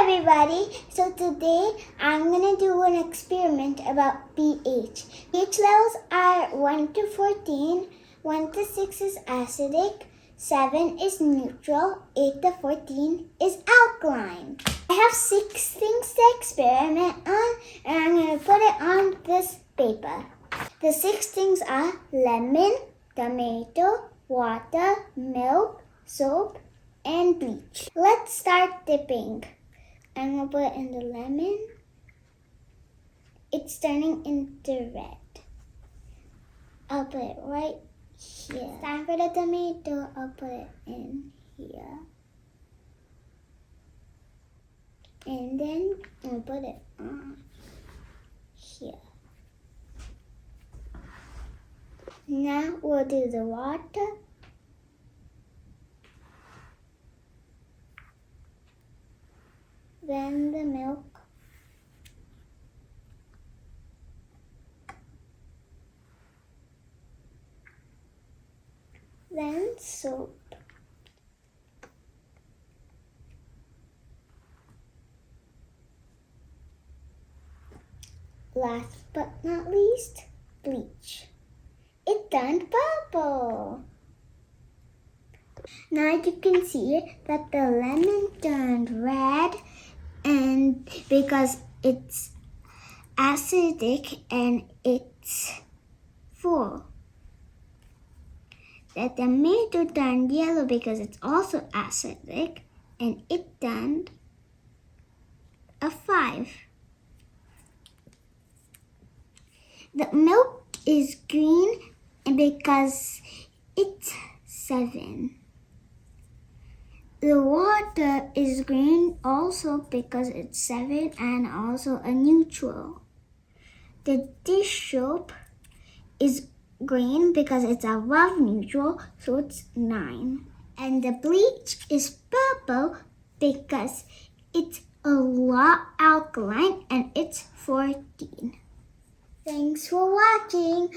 everybody, so today I'm going to do an experiment about pH. pH levels are 1 to 14, 1 to 6 is acidic, 7 is neutral, 8 to 14 is alkaline. I have 6 things to experiment on and I'm going to put it on this paper. The 6 things are lemon, tomato, water, milk, soap, and bleach. Let's start dipping. I'm going to put it in the lemon. It's turning into red. I'll put it right here. Time for the tomato. I'll put it in here. And then I'll put it on here. Now we'll do the water. Then the milk. Then soap. Last but not least, bleach. It turned purple. Now you can see that the lemon turned red, and because it's acidic and it's full. The tomato turned yellow because it's also acidic and it turned a 5. The milk is green because it's 7. The water is green also because it's 7 and also a neutral. The dish soap is green because it's above neutral, so it's 9. And the bleach is purple because it's a lot alkaline and it's 14. Thanks for watching.